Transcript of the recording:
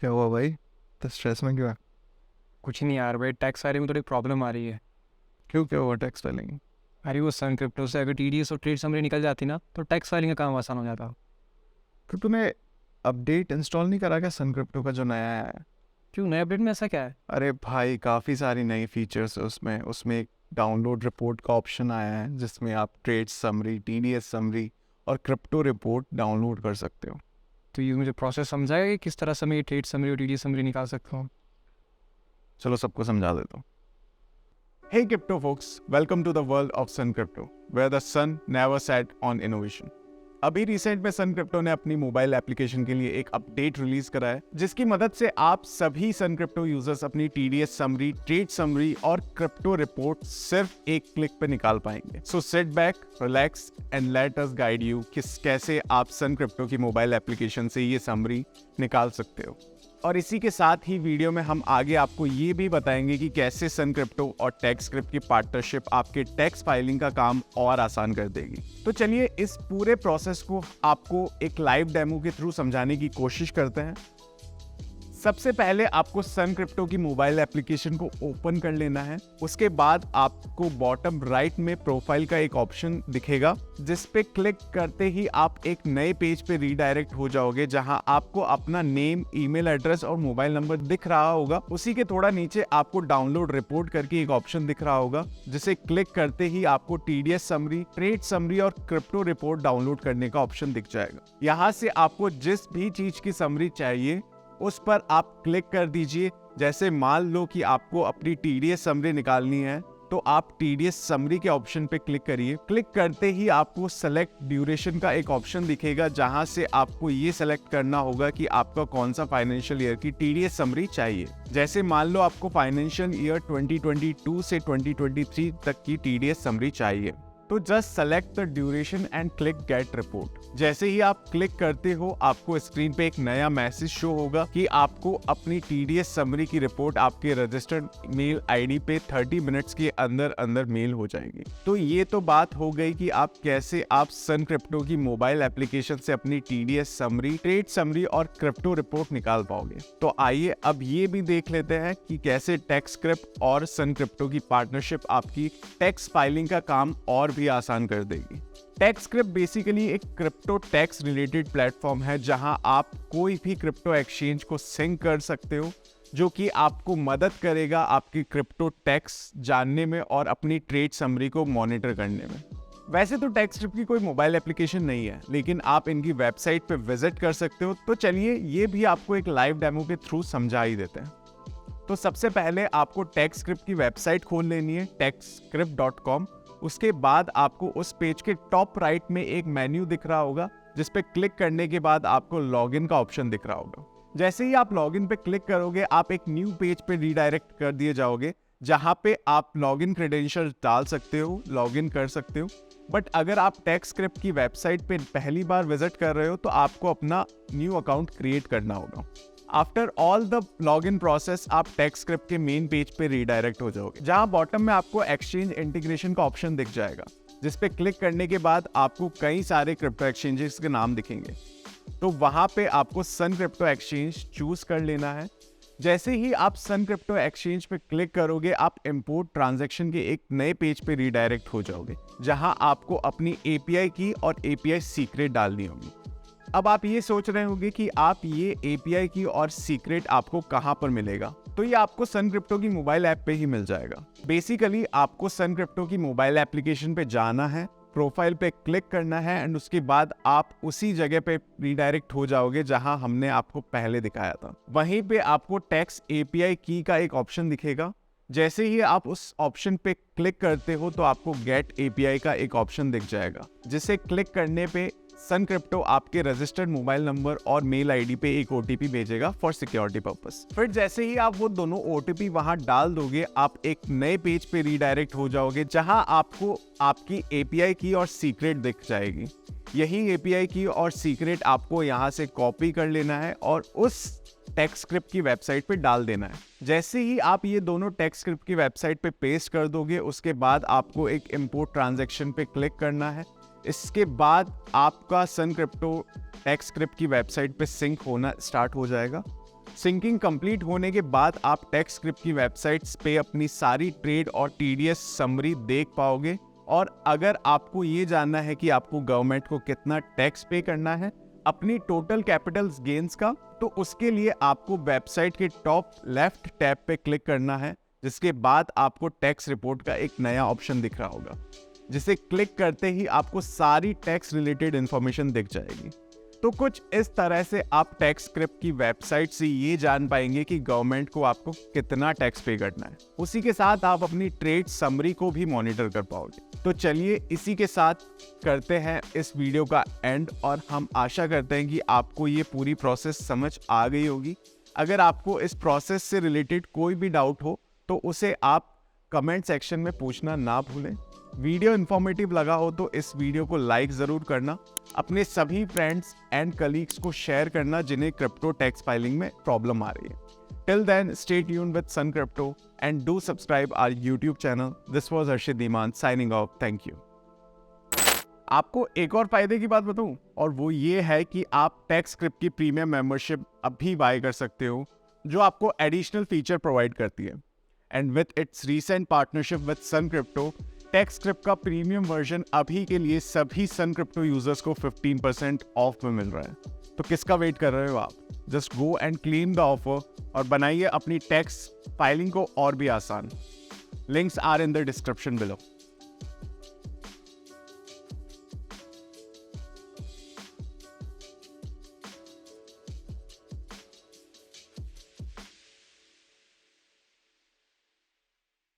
क्या हुआ भाई? तो स्ट्रेस में क्यों है? कुछ नहीं यार भाई, टैक्स फाइलिंग में थोड़ी प्रॉब्लम आ रही है। क्यों, क्या हुआ टैक्स फाइलिंग? अरे वो सन क्रिप्टो से अगर टीडीएस और ट्रेड समरी निकल जाती ना तो टैक्स फाइलिंग का काम आसान हो जाता। तो तूने अपडेट इंस्टॉल नहीं करा क्या सन क्रिप्टो का जो नया है? क्यों, नए अपडेट में ऐसा क्या है? अरे भाई, काफ़ी सारी नई फीचर्स है उसमें उसमें एक डाउनलोड रिपोर्ट का ऑप्शन आया है जिसमें आप ट्रेड समरी, टीडीएस समरी और क्रिप्टो रिपोर्ट डाउनलोड कर सकते हो। तो ये मुझे प्रोसेस समझाएगा कि किस तरह से मैं ये ट्रेड समरी और टीडीएस समरी निकाल सकता हूँ। चलो सबको समझा देता हूँ। Hey crypto folks, welcome to the world of Sun Crypto, where the sun never set on innovation. अभी रिसेंट में सन क्रिप्टो ने अपनी मोबाइल एप्लीकेशन के लिए एक अपडेट रिलीज करा है जिसकी मदद से आप सभी सन क्रिप्टो यूजर्स अपनी टीडीएस समरी, ट्रेड समरी और क्रिप्टो रिपोर्ट सिर्फ एक क्लिक पे निकाल पाएंगे। So sit back, relax and let us guide you कि कैसे आप सन क्रिप्टो की मोबाइल एप्लीकेशन से ये समरी निकाल सकते हो। और इसी के साथ ही वीडियो में हम आगे आपको ये भी बताएंगे कि कैसे सन क्रिप्टो और टैक्सक्रिप्ट की पार्टनरशिप आपके टैक्स फाइलिंग का काम और आसान कर देगी। तो चलिए इस पूरे प्रोसेस को आपको एक लाइव डेमो के थ्रू समझाने की कोशिश करते हैं। सबसे पहले आपको सन क्रिप्टो की मोबाइल एप्लीकेशन को ओपन कर लेना है। उसके बाद आपको बॉटम राइट में प्रोफाइल का एक ऑप्शन दिखेगा जिस पे क्लिक करते ही आप एक नए पेज पे रीडायरेक्ट हो जाओगे जहां आपको अपना नेम, ईमेल एड्रेस और मोबाइल नंबर दिख रहा होगा। उसी के थोड़ा नीचे आपको डाउनलोड रिपोर्ट करके एक ऑप्शन दिख रहा होगा जिसे क्लिक करते ही आपको टीडीएस समरी, ट्रेड समरी और क्रिप्टो रिपोर्ट डाउनलोड करने का ऑप्शन दिख जाएगा। यहाँ से आपको जिस भी चीज की समरी चाहिए उस पर आप क्लिक कर दीजिए। जैसे मान लो कि आपको अपनी टीडीएस समरी निकालनी है तो आप टीडीएस समरी के ऑप्शन पे क्लिक करिए। क्लिक करते ही आपको सेलेक्ट ड्यूरेशन का एक ऑप्शन दिखेगा जहां से आपको ये सेलेक्ट करना होगा कि आपका कौन सा फाइनेंशियल ईयर की टीडीएस समरी चाहिए। जैसे मान लो आपको फाइनेंशियल ईयर 2022 से 2023 तक की टीडीएस समरी चाहिए तो just select the duration and click gate report. जैसे ही आप क्लिक करते हो आपको स्क्रीन पे एक नया मैसेज शो होगा कि आपको अपनी टीडीएस समरी की रिपोर्ट आपके रजिस्टर्ड मेल आईडी पे 30 मिनट्स के अंदर अंदर मेल हो जाएगी। तो ये तो बात हो गई कि आप कैसे आप सन क्रिप्टो की मोबाइल एप्लीकेशन से अपनी टीडीएस समरी, ट्रेड समरी और क्रिप्टो रिपोर्ट निकाल पाओगे। तो आइए अब ये भी देख लेते हैं कि कैसे टैक्सक्रिप्ट और सन क्रिप्टो की पार्टनरशिप आपकी टैक्स फाइलिंग का काम और भी आसान कर देगी। टैक्सक्रिप्ट बेसिकली एक क्रिप्टो टैक्स रिलेटेड प्लेटफॉर्म है जहां आप कोई भी क्रिप्टो एक्सचेंज को सिंक कर सकते हो जो कि आपको मदद करेगा आपकी क्रिप्टो टैक्स जानने में और अपनी ट्रेड समरी को मॉनिटर करने में। वैसे तो टैक्सक्रिप्ट की कोई मोबाइल एप्लीकेशन नहीं है लेकिन आप इनकी वेबसाइट पे विजिट कर सकते हो। तो चलिए ये भी आपको एक लाइव डेमो के थ्रू समझा ही देते हैं। तो सबसे पहले आपको टैक्सक्रिप्ट की वेबसाइट खोल लेनी है, taxscript.com। उसके बाद आपको उस पेज के टॉप राइट में एक मेन्यू दिख रहा होगा जिस पे क्लिक करने के बाद आपको लॉगिन का ऑप्शन दिख रहा होगा। जैसे ही आप लॉगिन पे क्लिक करोगे आप एक न्यू पेज पे रीडायरेक्ट कर दिए जाओगे जहां पे आप लॉगिन क्रेडेंशियल डाल सकते हो, लॉगिन कर सकते हो। बट अगर आप टैक्सक्रिप्ट की वेबसाइट पे पहली बार विजिट कर रहे हो तो आपको अपना न्यू अकाउंट क्रिएट करना होगा। After all the login process आप टैक्सक्रिप्ट के मेन पेज पे रीडायरेक्ट हो जाओगे जहां बॉटम में आपको एक्सचेंज इंटीग्रेशन का ऑप्शन दिख जाएगा जिस पे क्लिक करने के बाद आपको कई सारे क्रिप्टो एक्सचेंजेस के नाम दिखेंगे। तो वहां पे आपको सन क्रिप्टो एक्सचेंज चूज कर लेना है। जैसे ही आप सन क्रिप्टो एक्सचेंज पे क्लिक करोगे आप इंपोर्ट ट्रांजैक्शन के एक नए पेज पे रीडायरेक्ट हो जाओगे जहां आपको अपनी एपीआई की और एपीआई सीक्रेट डालनी होगी। अब आप ये सोच रहे होंगे कि आप ये एपीआई की और सीक्रेट आपको कहां पर मिलेगा। तो ये आपको सन क्रिप्टो की मोबाइल ऐप पे ही मिल जाएगा। बेसिकली आपको सन क्रिप्टो की मोबाइल एप्लीकेशन पे जाना है, प्रोफाइल पे क्लिक करना है एंड उसके बाद आप उसी जगह पे रीडायरेक्ट हो जाओगे जहां हमने आपको पहले दिखाया था। वहीं पे आपको टैक्स एपीआई की का एक ऑप्शन दिखेगा। जैसे ही आप उस ऑप्शन पे क्लिक करते हो तो आपको गेट एपीआई का एक ऑप्शन दिख जाएगा जिसे क्लिक करने पे सन क्रिप्टो आपके रजिस्टर्ड मोबाइल नंबर और मेल आईडी पे एक ओटीपी भेजेगा फॉर सिक्योरिटी पर्पस। फिर जैसे ही आप वो दोनों ओटीपी वहां डाल दोगे आप एक नए पेज पे रीडायरेक्ट हो जाओगे जहां आपको आपकी एपीआई की और सीक्रेट दिख जाएगी। यही एपीआई की और सीक्रेट आपको यहां से कॉपी कर लेना है और उस टैक्सक्रिप्ट की वेबसाइट पे डाल देना है। जैसे ही आप ये दोनों टैक्सक्रिप्ट की वेबसाइट पे पेस्ट कर दोगे उसके बाद आपको एक इंपोर्ट ट्रांजैक्शन पे क्लिक करना है। इसके बाद आपका सन क्रिप्टो टैक्सक्रिप्ट की वेबसाइट पे सिंक होना स्टार्ट हो जाएगा। सिंकिंग कंप्लीट होने के बाद आप टैक्सस्क्रिप्ट की वेबसाइट्स पे अपनी सारी ट्रेड और टीडीएस समरी देख पाओगे। और अगर आपको ये जानना है कि आपको गवर्नमेंट को कितना टैक्स पे करना है अपनी टोटल कैपिटल गेन्स का, तो उसके लिए आपको वेबसाइट के टॉप लेफ्ट टैब पे क्लिक करना है, जिसके बाद आपको टैक्स रिपोर्ट का एक नया ऑप्शन दिख रहा होगा, जिसे क्लिक करते ही आपको सारी टैक्स रिलेटेड इंफॉर्मेशन दिख जाएगी। तो कुछ इस तरह से आप टैक्सस्क्रिप्ट की वेबसाइट से ये जान पाएंगे कि गवर्नमेंट को आपको कितना टैक्स पे करना है। उसी के साथ आप अपनी ट्रेड समरी को भी मॉनिटर कर पाओगे। तो चलिए इसी के साथ करते हैं इस वीडियो का एंड, और हम आशा करते हैं कि आपको ये पूरी प्रोसेस समझ आ गई होगी। अगर आपको इस प्रोसेस से रिलेटेड कोई भी डाउट हो तो उसे आप कमेंट सेक्शन में पूछना ना भूलें। वीडियो इन्फॉर्मेटिव लगा हो तो इस वीडियो को लाइक ज़रूर करना, अपने सभी फ्रेंड्स एंड कलीग्स को शेयर करना जिन्हें क्रिप्टो टैक्स फाइलिंग में प्रॉब्लम आ रही है। Till then stay tuned with Sun Crypto and do subscribe our YouTube channel. This was Harshit Dhiman signing off. Thank you. आपको एक और फायदे की बात बताऊं, और वो ये है कि आप टैक्सस्क्रिप्ट की प्रीमियम मेंबरशिप अभी बाय कर सकते हो, जो आपको एडिशनल फीचर प्रोवाइड करती है। And with its recent partnership with Sun Crypto, TaxScript का प्रीमियम वर्जन अभी के लिए सभी सन क्रिप्टो यूजर्स को 15% ऑफ में मिल रहा है। तो किसका वेट कर रहे हो आप? Just go and claim the offer और बनाइए अपनी टैक्स फाइलिंग को और भी आसान। Links are in the description below.